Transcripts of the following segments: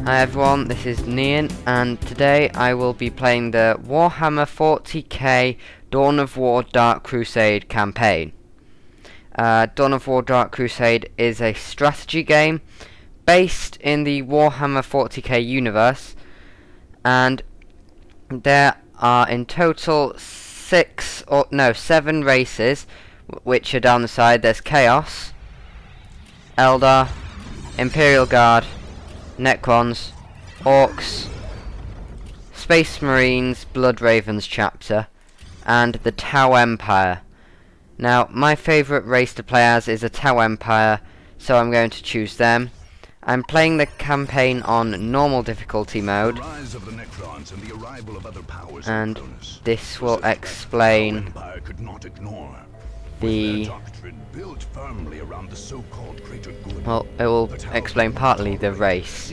Hi everyone, this is Nean, and today I will be playing the Warhammer 40k Dawn of War Dark Crusade campaign. Dawn of War Dark Crusade is a strategy game based in the Warhammer 40k universe, and there are in total 7 races, which are down the side. There's Chaos, Eldar, Imperial Guard, Necrons, Orks, Space Marines, Blood Ravens chapter, and the Tau Empire. Now, my favourite race to play as is a Tau Empire, so I'm going to choose them. I'm playing the campaign on normal difficulty mode, and this will explain the... well, it will explain partly the race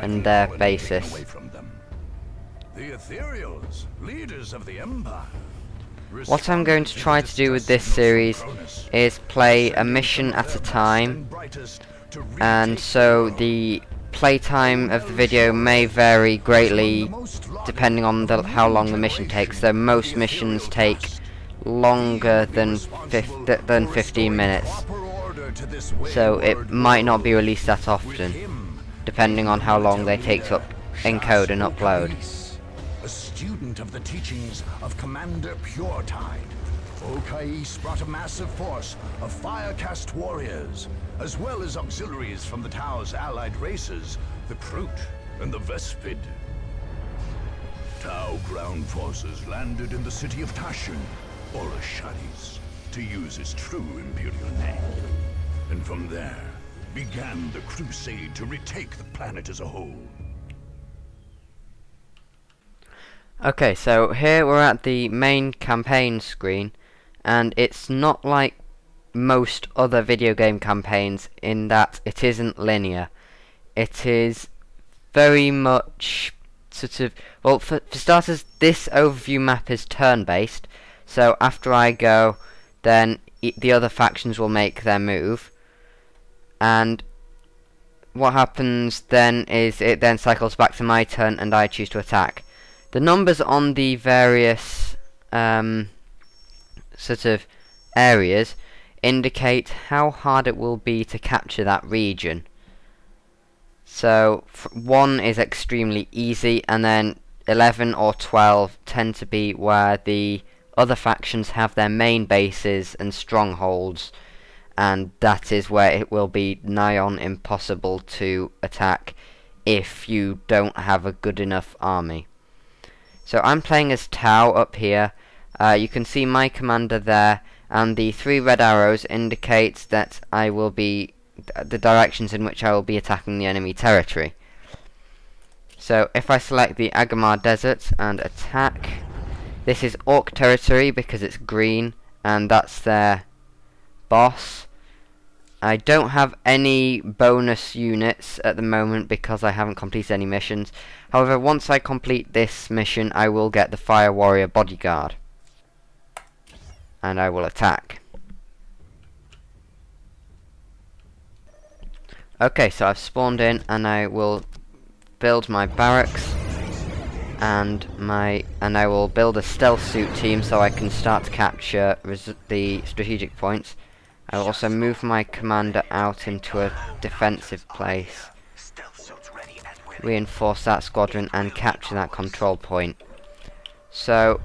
and their basis. What I'm going to try to do with this series is play a mission at a time, and so the playtime of the video may vary greatly depending on how long the mission takes. So most missions take longer than 15 minutes, so it might not be released that often, depending on how long they take to encode and upload. A student of the teachings of Commander Puretide, Orks brought a massive force of Firecast warriors, as well as auxiliaries from the Tau's allied races, the Kroot and the Vespid. Tau ground forces landed in the city of Tashin, or Ashadis, to use his true imperial name. And from there, began the crusade to retake the planet as a whole. Okay, so here we're at the main campaign screen, and it's not like most other video game campaigns in that it isn't linear. It is very much sort of, well, for starters, this overview map is turn-based. So after I go, then the other factions will make their move, and what happens then is it then cycles back to my turn and I choose to attack. The numbers on the various sort of areas indicate how hard it will be to capture that region. So 1 is extremely easy, and then 11 or 12 tend to be where the other factions have their main bases and strongholds, and that is where it will be nigh on impossible to attack if you don't have a good enough army. So I'm playing as Tau up here. You can see my commander there, and the 3 red arrows indicate that I will be the directions in which I will be attacking the enemy territory. So if I select the Agamar Desert and attack, this is Orc territory because it's green, and that's their boss. I don't have any bonus units at the moment because I haven't completed any missions. However, once I complete this mission, I will get the Fire Warrior Bodyguard, and I will attack. Okay, so I've spawned in, and I will build my barracks, and I will build a stealth suit team so I can start to capture the strategic points. I will also move my commander out into a defensive place, reinforce that squadron, and capture that control point. So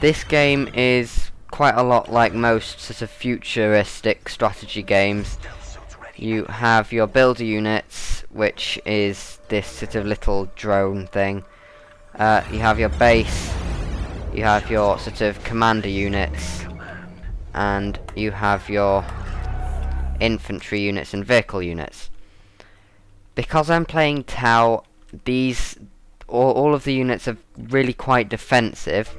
this game is quite a lot like most sort of futuristic strategy games. You have your builder units, which is this sort of little drone thing. You have your base, you have your sort of commander units, and you have your infantry units and vehicle units. Because I'm playing Tau, all of the units are really quite defensive,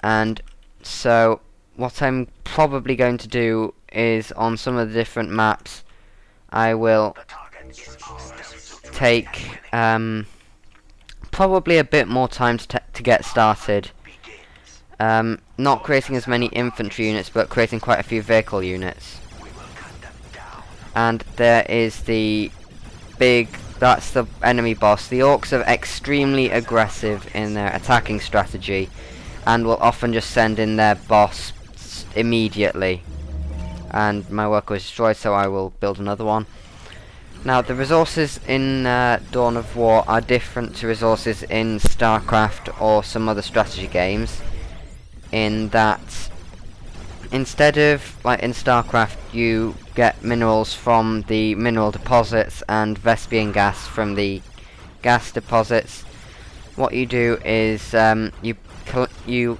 and so what I'm probably going to do is, on some of the different maps, I will take probably a bit more time to get started. Not creating as many infantry units, but creating quite a few vehicle units. And there is the big that's the enemy boss. The Orks are extremely aggressive in their attacking strategy and will often just send in their boss immediately. And my work was destroyed, so I will build another one. Now, the resources in Dawn of War are different to resources in StarCraft or some other strategy games, in that instead of, like in StarCraft, you get minerals from the mineral deposits and Vespian gas from the gas deposits. What you do is you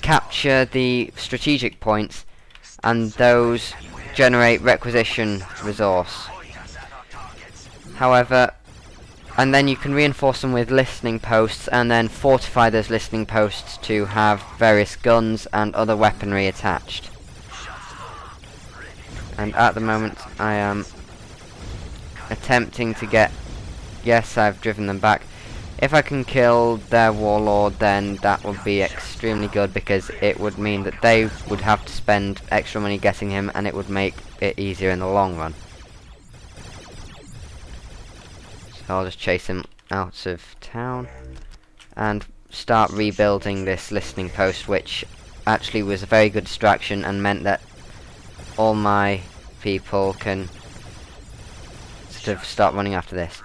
capture the strategic points, and those generate requisition resource. However, and then you can reinforce them with listening posts and then fortify those listening posts to have various guns and other weaponry attached. And at the moment I am attempting to get... Yes, I've driven them back. If I can kill their warlord, then that would be extremely good, because it would mean that they would have to spend extra money getting him, and it would make it easier in the long run. So I'll just chase him out of town and start rebuilding this listening post, which actually was a very good distraction and meant that all my people can sort of start running after this.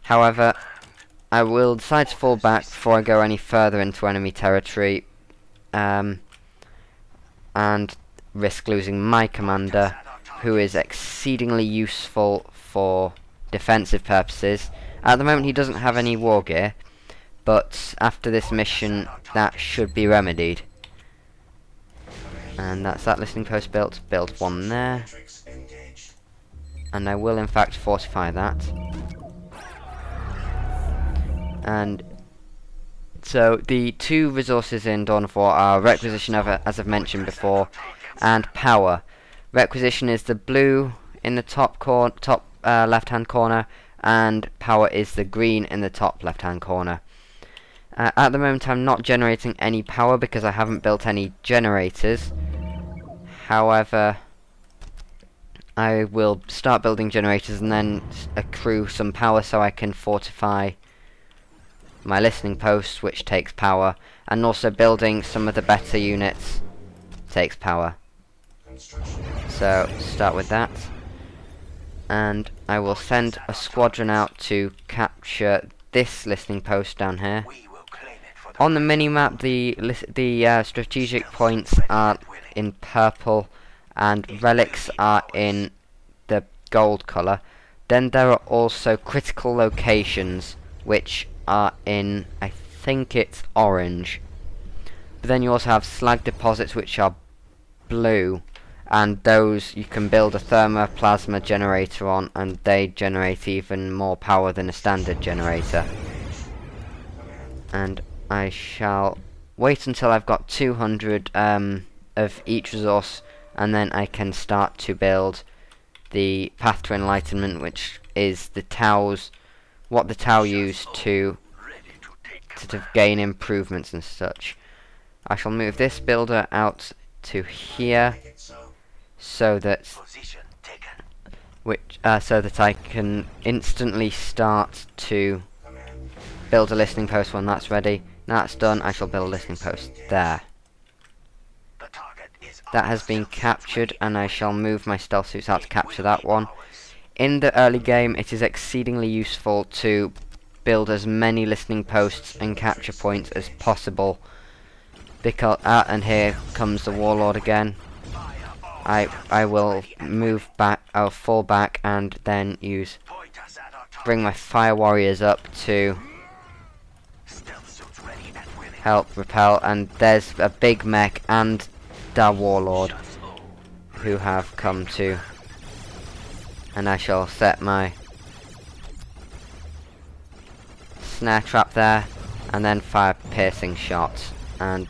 However, I will decide to fall back before I go any further into enemy territory, and risk losing my commander, who is exceedingly useful for defensive purposes. At the moment he doesn't have any war gear, but after this mission that should be remedied. And that's that listening post built. Build one there, and I will in fact fortify that. And so the two resources in Dawn of War are requisition, as I've mentioned before, and power. Requisition is the blue in the top left-hand corner, and power is the green in the top left-hand corner. At the moment I'm not generating any power because I haven't built any generators. However, I will start building generators and then accrue some power so I can fortify my listening posts, which takes power, and also building some of the better units takes power. So start with that, and I will send a squadron out to capture this listening post down here. On the minimap, the strategic points are in purple and relics are in the gold colour. Then there are also critical locations which are in, I think it's orange. But then you also have slag deposits which are blue, and those you can build a thermoplasma generator on, and they generate even more power than a standard generator. And I shall wait until I've got 200 of each resource, and then I can start to build the Path to Enlightenment, which is the Tau's, what the Tau use to sort of gain improvements and such. I shall move this builder out to here, so that I can instantly start to build a listening post when that's ready. Now that's done, I shall build a listening post there. That has been captured, and I shall move my stealth suits out to capture that one. In the early game, it is exceedingly useful to build as many listening posts and capture points as possible, because and here comes the warlord again. I will move back, I'll fall back, and then bring my fire warriors up to help repel, and there's a big mech and the warlord who have come to, and I shall set my snare trap there and then fire piercing shots and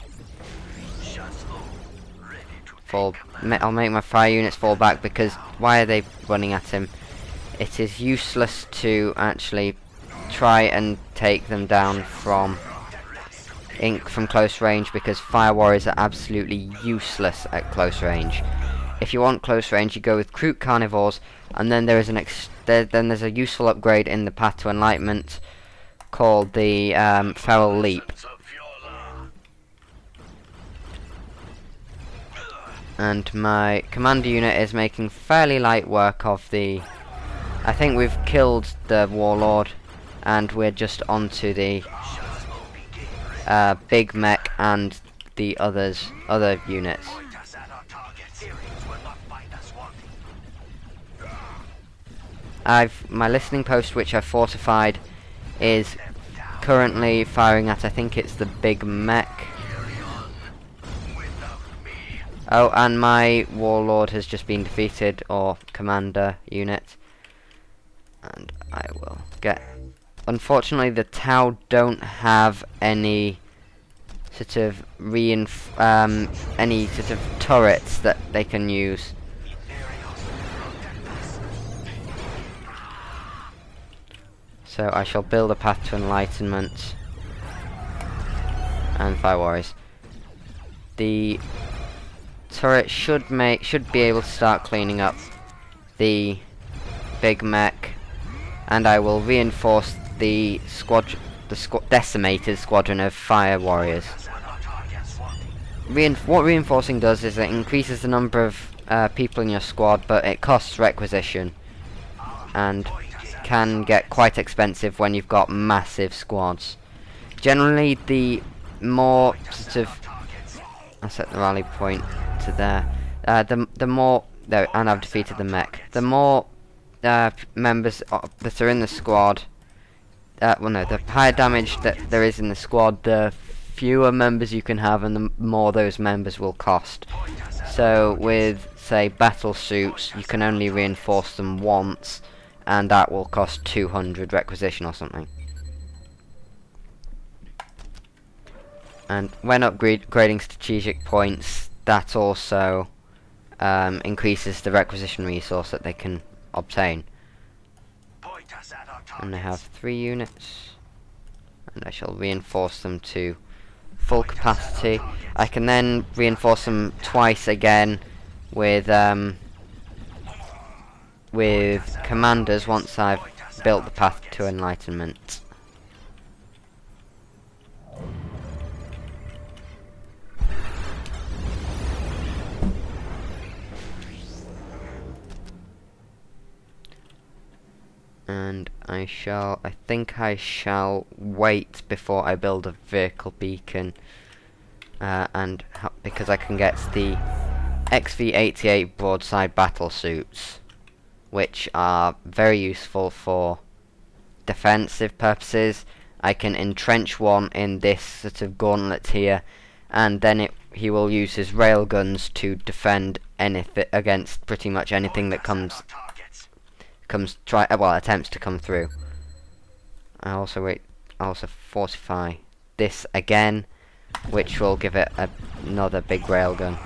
I'll make my fire units fall back, because why are they running at him? It is useless to actually try and take them down from close range, because fire warriors are absolutely useless at close range. If you want close range, you go with Kroot carnivores, And then there is then there's a useful upgrade in the Path to Enlightenment called the Feral Leap. And my commander unit is making fairly light work of the... I think we've killed the Warlord, and we're just onto the big mech and the other units. My listening post, which I've fortified, is currently firing at, I think it's the big mech. Oh, and my Warlord has just been defeated, or commander unit. And I will get... Unfortunately, the Tau don't have any sort of any sort of turrets that they can use. So I shall build a Path to Enlightenment and Fire Warriors. The turret should be able to start cleaning up the big mech, and I will reinforce the decimated squadron of Fire Warriors. What reinforcing does is it increases the number of people in your squad, but it costs requisition and can get quite expensive when you've got massive squads. Generally, the more sort of... I'll set the rally point to there. The more... No, and I've defeated the mech. The more members that are in the squad... well, no, the higher damage that there is in the squad, the fewer members you can have, and the more those members will cost. So, with, say, battle suits, you can only reinforce them once, and that will cost 200 requisition or something. And when upgrading strategic points, that also increases the requisition resource that they can obtain. And they have 3 units, and I shall reinforce them to full capacity. I can then reinforce them twice again with commanders once I've built the Path to Enlightenment. And I think I shall wait before I build a vehicle beacon, because I can get the XV-88 broadside battle suits, which are very useful for defensive purposes. I can entrench one in this sort of gauntlet here, and then he will use his railguns to defend anything against pretty much anything that attempts to come through. I also fortify this again, which will give it another big railgun.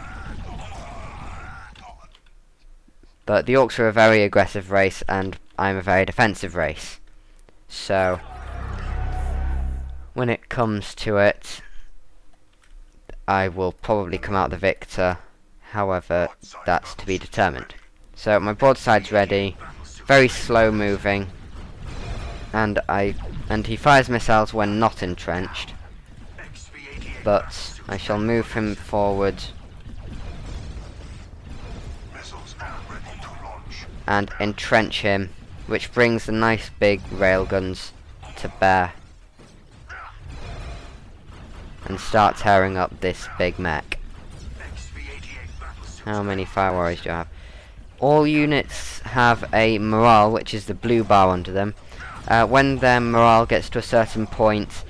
But the Orks are a very aggressive race, and I'm a very defensive race. So, when it comes to it, I will probably come out the victor. However, that's to be determined. So my broadside's ready. Very slow moving, and he fires missiles when not entrenched, but I shall move him forward and entrench him, which brings the nice big railguns to bear and start tearing up this big mech. How many Fire Warriors do you have? All units have a morale, which is the blue bar under them. When their morale gets to a certain point,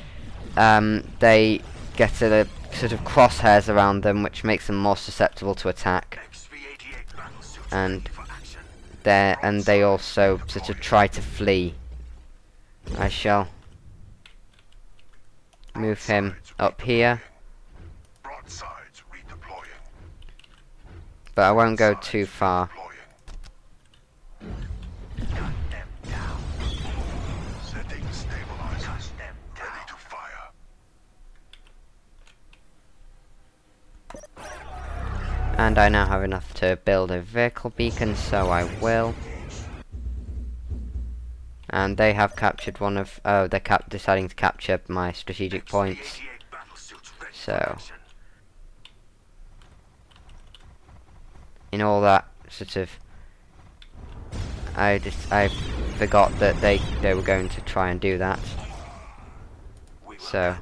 they get a sort of crosshairs around them, which makes them more susceptible to attack. And they also sort of try to flee. I shall move him up here, but I won't go too far. And I now have enough to build a vehicle beacon, so I will. And they have captured one of... Oh, they're deciding to capture my strategic points. So... in all that sort of... I forgot that they were going to try and do that. So...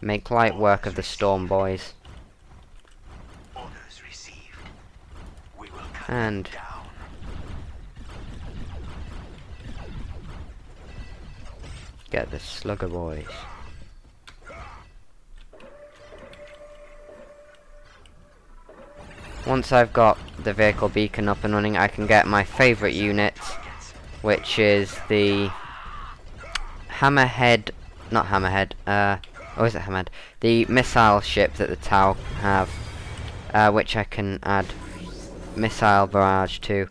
make light work of the storm boys. And... get the slugger boys. Once I've got the vehicle beacon up and running, I can get my favourite unit, which is the Hammerhead, not Hammerhead, or is it Hammerhead? The missile ship that the Tau have, which I can add missile barrage to.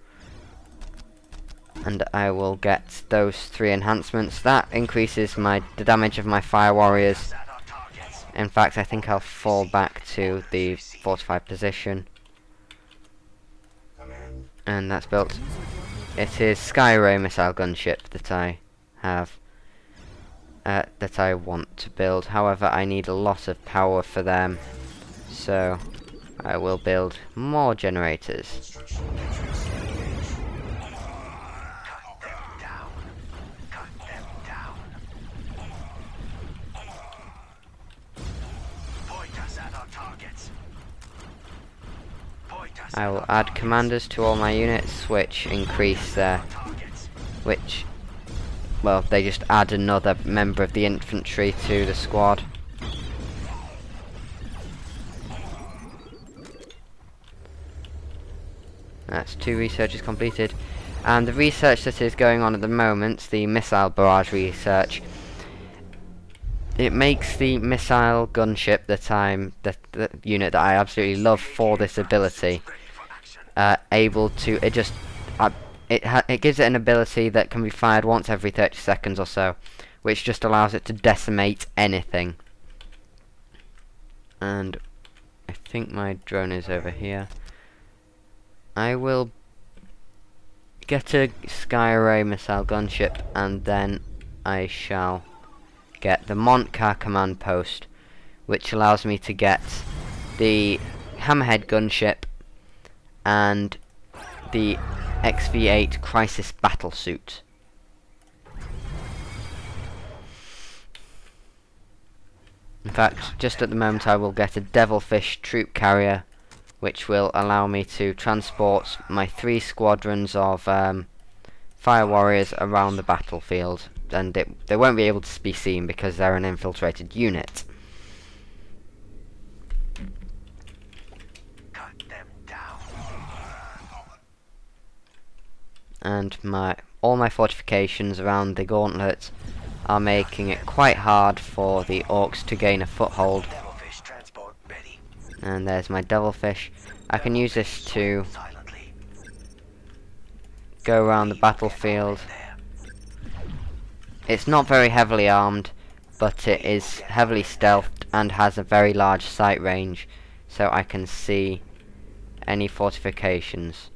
And I will get those 3 enhancements. That increases the damage of my fire warriors. In fact, I think I'll fall back to the fortified position. And that's built. It is Skyray missile gunship that I have, that I want to build. However, I need a lot of power for them, so I will build more generators. I will add commanders to all my units, which increase their... well, they just add another member of the infantry to the squad. That's 2 researches completed. And the research that is going on at the moment, the missile barrage research, it makes the missile gunship the unit that I absolutely love for this ability, able to, it gives it an ability that can be fired once every 30 seconds or so, which just allows it to decimate anything. And I think my drone is over here. I will get a Skyray missile gunship, and then I shall get the Montcar command post, which allows me to get the Hammerhead gunship and the XV8 crisis battlesuit. In fact, just at the moment I will get a Devilfish troop carrier, which will allow me to transport my 3 squadrons of fire warriors around the battlefield, and they won't be able to be seen because they're an infiltrated unit. And all my fortifications around the gauntlet are making it quite hard for the Orks to gain a foothold. And there's my Devilfish. I can use this to go around the battlefield. It's not very heavily armed, but it is heavily stealthed and has a very large sight range, so I can see any fortifications.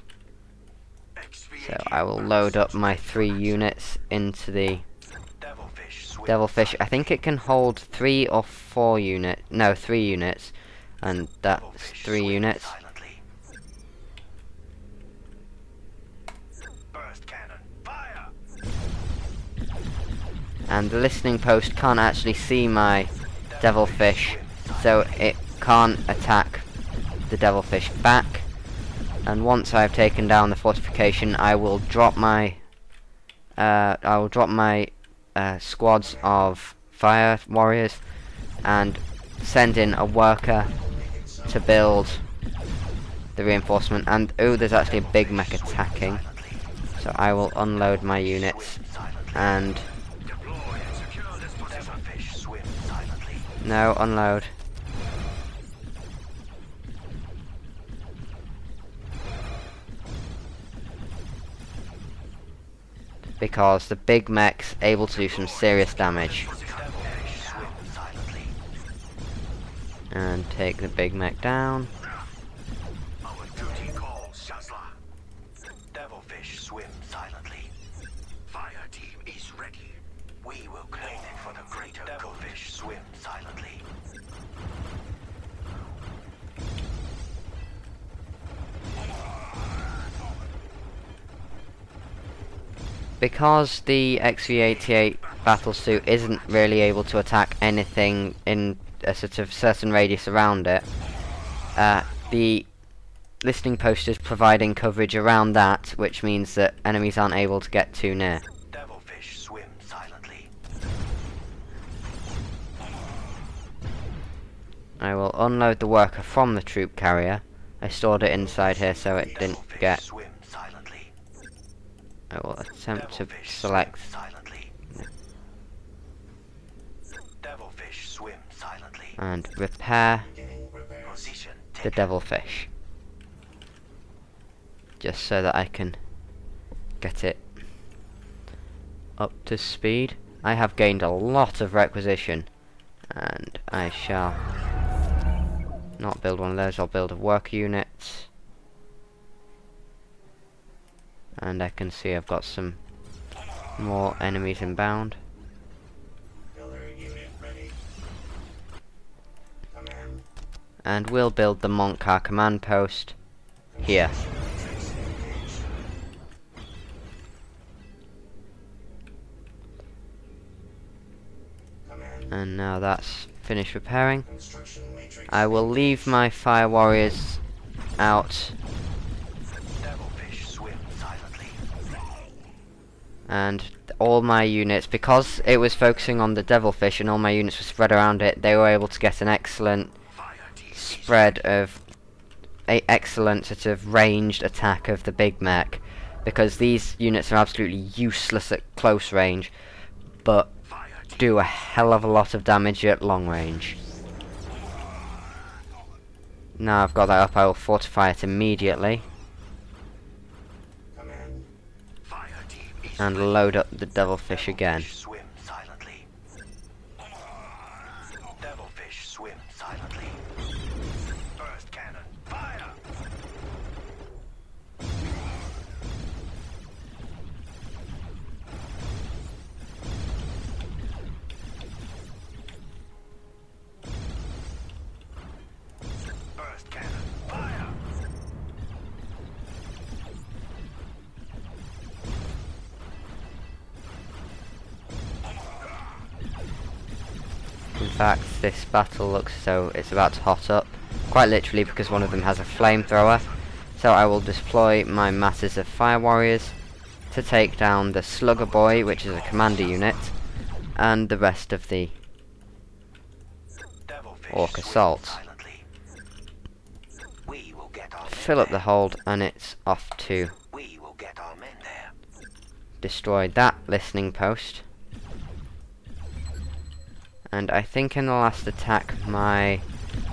So I will load up my 3 units into the Devilfish. I think it can hold 3 or 4 units. No, 3 units. And that's 3 units. And the listening post can't actually see my Devilfish, so it can't attack the Devilfish back. And once I've taken down the fortification, I will drop my squads of fire warriors and send in a worker to build the reinforcement. And oh, there's actually a big mech attacking, so I will unload my units and no, unload. Because the big mech's able to do some serious damage. And take the big mech down. claim it for the greater devilfish swim silently. Because the XV-88 battlesuit isn't really able to attack anything in a sort of certain radius around it, the listening post is providing coverage around that, which means that enemies aren't able to get too near. Devilfish swim silently. I will unload the worker from the troop carrier. I stored it inside here so it didn't get... Swim silently. I will attempt to select... Silently. Devilfish swim silently. and repair Position the devilfish. Just so that I can get it up to speed. I have gained a lot of requisition, and I shall not build one of those. I'll build a work unit, and I can see I've got some more enemies inbound. And we'll build the Montcar command post here. And now that's finished repairing. I will leave my fire warriors out. Devilfish swim silently. And all my units, because it was focusing on the devilfish and all my units were spread around it, they were able to get an excellent spread of excellent sort of ranged attack of the big mech, because these units are absolutely useless at close range, but do a hell of a lot of damage at long range. Now I've got that up, I will fortify it immediately and load up the devilfish again. Swim silently. Devilfish swim silently. Burst cannon. Fire! Burst cannon. Fire! In fact, this battle looks as though it's about to hot up, quite literally, because one of them has a flamethrower. So I will deploy my masses of fire warriors to take down the Slugger Boy, which is a commander unit, and the rest of the Ork assault. Fill up the hold, and it's off to destroy that listening post. And I think in the last attack my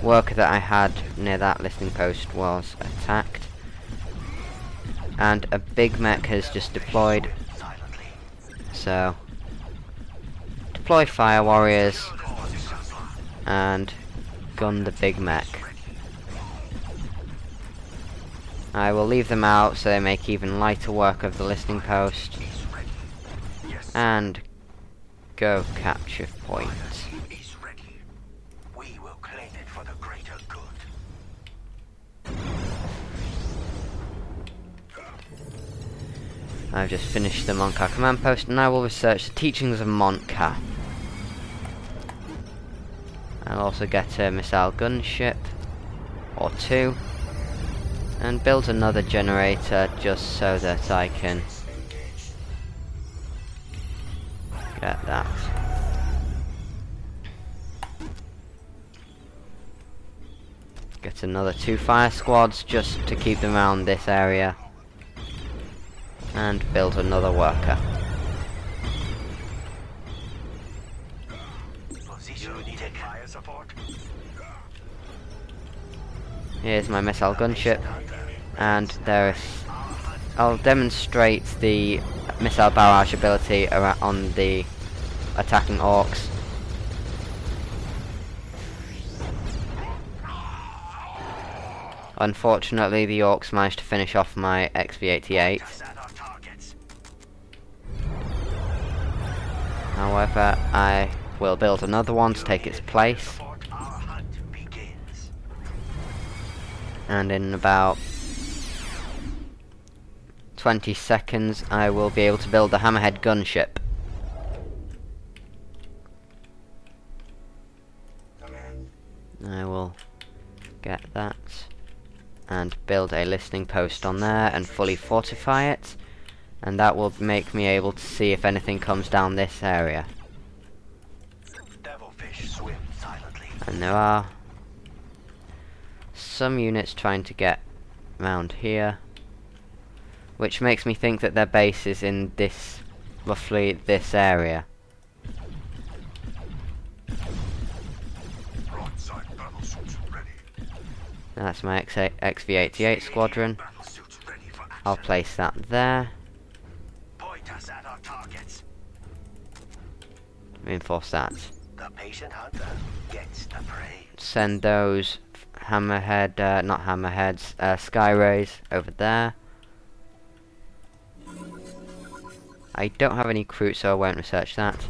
worker that I had near that listening post was attacked. And a big mech has just deployed. So deploy fire warriors and gun the big mech. I will leave them out so they make even lighter work of the listening post. And go capture point. I've just finished the Montcar command post, and I will research the teachings of Montcar. I'll also get a missile gunship or two and build another generator just so that I can get that. Get another 2 fire squads just to keep them around this area. And build another worker. Here's my missile gunship, and there is. I'll demonstrate the missile barrage ability on the attacking orcs. Unfortunately, the orcs managed to finish off my XV-88. However, I will build another one to take its place. Our hunt begins. And in about 20 seconds I will be able to build the Hammerhead gunship. I will get that and build a listening post on there and fully fortify it, and that will make me able to see if anything comes down this area. Devilfish swim silently. And there are some units trying to get round here, which makes me think that their base is in this, roughly this area. Broadside battle suits ready. That's my XV-88 squadron. Battle suits ready for action. I'll place that there. Point us at our targets. Reinforce that. The patient hunter gets the prey. Send those hammerhead, not hammerheads, sky rays over there. I don't have any crew, so I won't research that.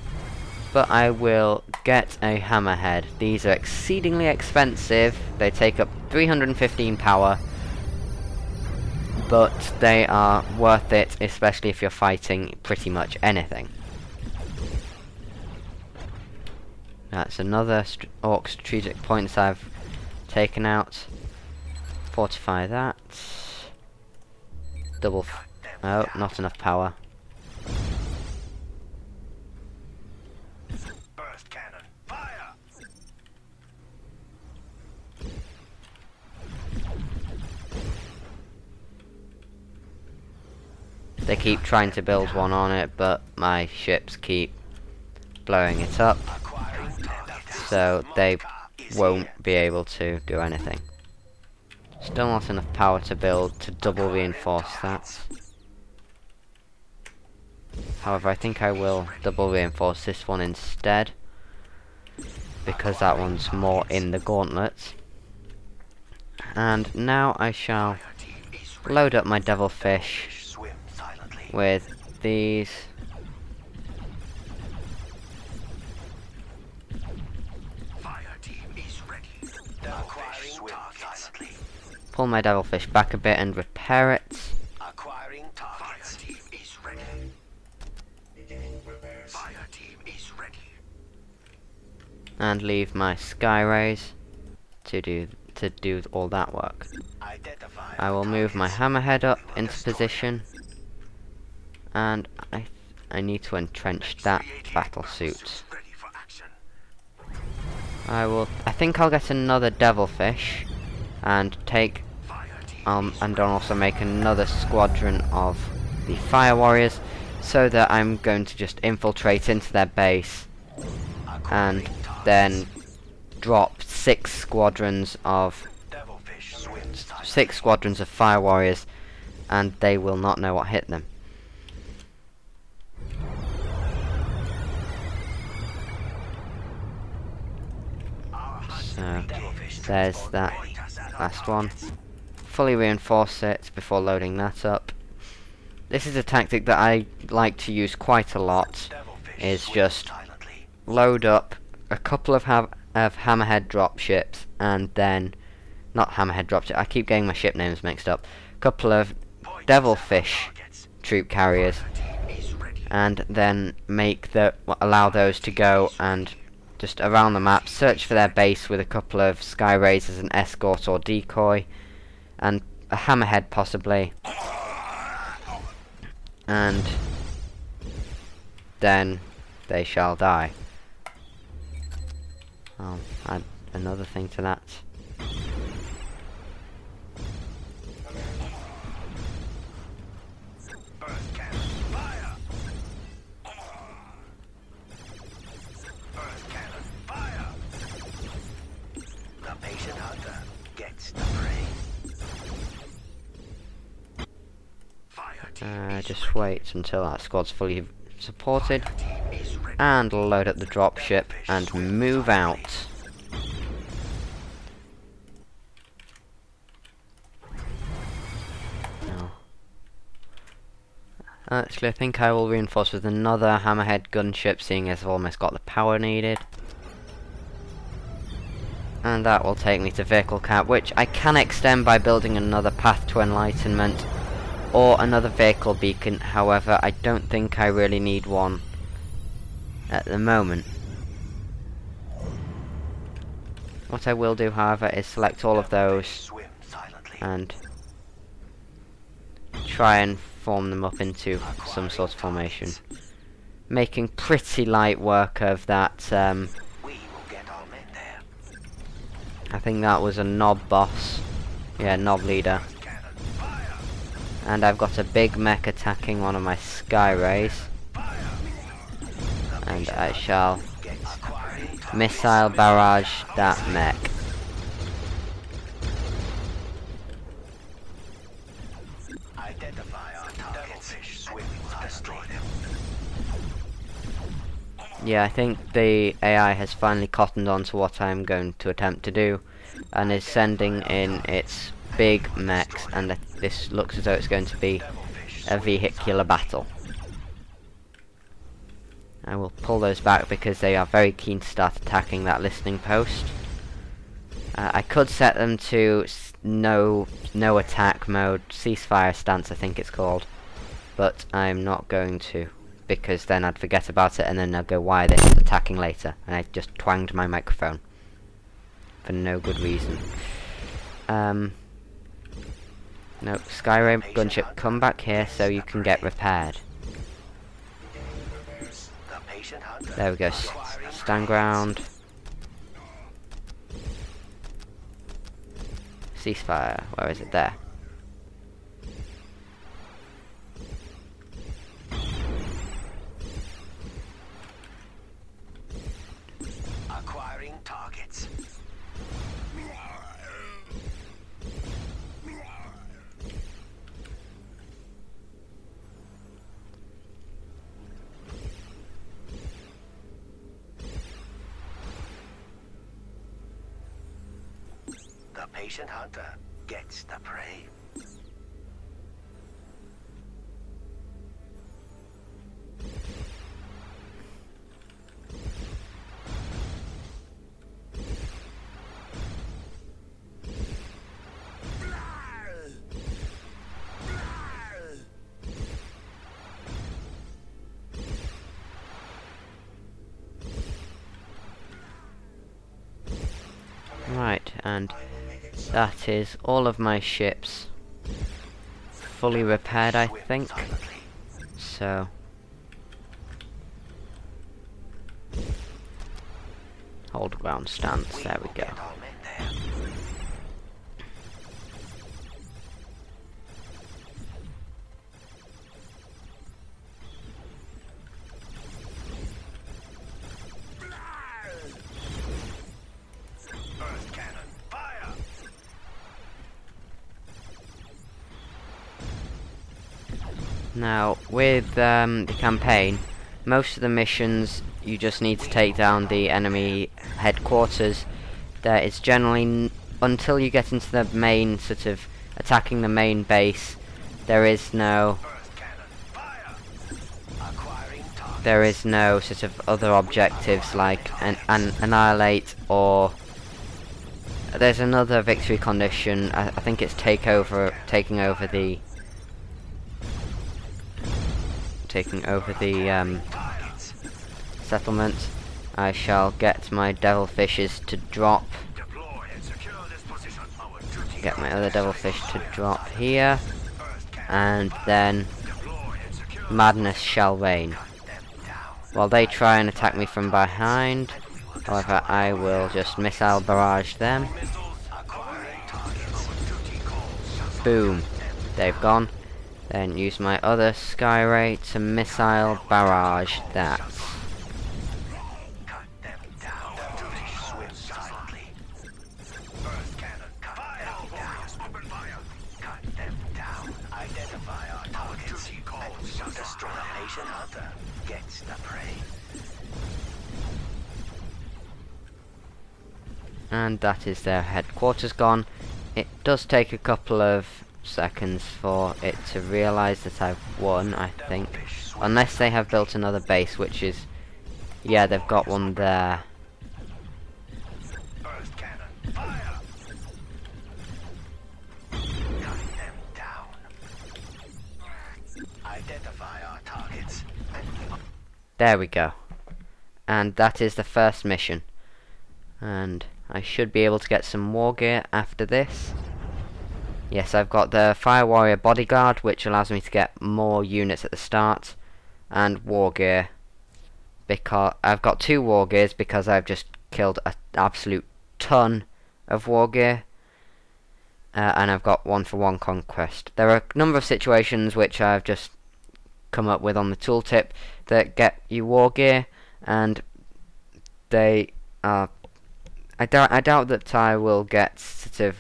But I will get a hammerhead. These are exceedingly expensive. They take up 315 power. But they are worth it, especially if you're fighting pretty much anything. That's another Orc strategic points I've taken out. Fortify that. Double. Oh, not enough power. Burst cannon. Fire! They keep trying to build one on it, but my ships keep blowing it up, Acquiring targets. so they won't be able to do anything. Still not enough power to build to double reinforce that. However, I think I will double reinforce this one instead, because that one's more in the gauntlet. And now I shall load up my devilfish Swim silently. with these. Fire team is ready. Devilfish swim silently. Pull my devilfish back a bit and repair it. Acquiring targets. Fire team is ready. Fire team is ready. And leave my sky rays to do all that work. Identify. I will move my hammerhead up into position, and I need to entrench that battle suit. Ready for action. I think I'll get another devilfish and take Fire team. and I'll also make another squadron of the fire warriors, so that I'm going to just infiltrate into their base and then drop 6 squadrons of Devilfish swim silently. 6 squadrons of fire warriors, and they will not know what hit them. So there's that last one. Fully reinforce it before loading that up. This is a tactic that I like to use quite a lot, is just load up a couple of hammerhead dropships, and then not hammerhead dropship, I keep getting my ship names mixed up. A couple of devilfish troop carriers, and then allow those to go and just around the map search for their base with a couple of sky rays as an escort or decoy, and a hammerhead possibly, and then they shall die. I'll add another thing to that. Burst cannon. Fire! Burst cannon. Fire! The patient hunter gets the prey. Fire team Just wait until that squad's fully supported, is ready. and load up the dropship and move out. Now, Actually, I think I will reinforce with another hammerhead gunship, seeing as I've almost got the power needed. And that will take me to vehicle cap, which I can extend by building another path to enlightenment or another vehicle beacon. However, I don't think I really need one at the moment. What I will do, however, is select all of those and try and form them up into some sort of formation. Making pretty light work of that, I think that was a knob boss. Yeah, knob leader. And I've got a big mech attacking one of my sky rays. And I shall missile barrage that mech. Yeah, I think the AI has finally cottoned on to what I'm going to attempt to do, and is sending in its big mechs, and this looks as though it's going to be a vehicular battle. I will pull those back because they are very keen to start attacking that listening post. I could set them to no attack mode, ceasefire stance I think it's called, but I'm not going to, because then I'd forget about it and then I'd go, why are they not attacking later? And I just twanged my microphone for no good reason. No, Skyray gunship, come back here so you can get repaired. There we go, stand ground. Ceasefire, where is it? There. Acquiring targets. The patient hunter gets the prey. Right, and that is all of my ships fully repaired, I think. So hold ground stance, there we go. Now, with the campaign, most of the missions you just need to take down the enemy headquarters. There is generally, until you get into the main, sort of, attacking the main base, there is no sort of other objectives like annihilate, or there's another victory condition, I think it's taking over the settlement. I shall get my devilfishes to drop. Get my other devilfish to drop here, and then madness shall reign. While they try and attack me from behind, however, I will just missile barrage them. Boom, they've gone. Then use my other Skyray to missile barrage that. And that is their headquarters gone. It does take a couple of seconds for it to realise that I've won, I think. Unless they have built another base, which is... yeah, they've got one there. Burst cannon, fire! Cut them down. Identify our targets. There we go. And that is the first mission. And I should be able to get some war gear after this. Yes, I've got the Fire Warrior Bodyguard, which allows me to get more units at the start. And war gear. Because I've got 2 war gears because I've just killed an absolute ton of war gear. And I've got 1 for 1 conquest. There are a number of situations which I've just come up with on the tooltip that get you war gear, and they are... I doubt that I will get sort of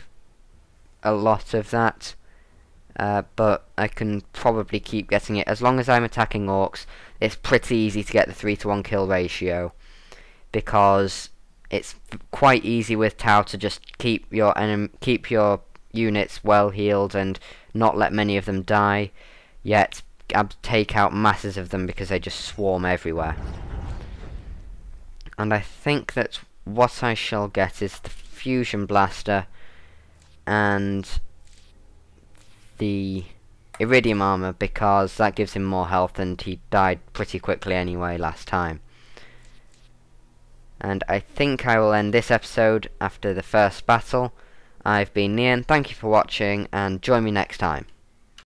a lot of that, but I can probably keep getting it. As long as I'm attacking orcs, it's pretty easy to get the 3-to-1 kill ratio, because it's quite easy with Tau to just keep your units well healed and not let many of them die, yet take out masses of them because they just swarm everywhere. And I think that what I shall get is the Fusion Blaster and the Iridium Armor, because that gives him more health and he died pretty quickly anyway last time. And I think I will end this episode after the first battle. I've been Nean, thank you for watching, and join me next time.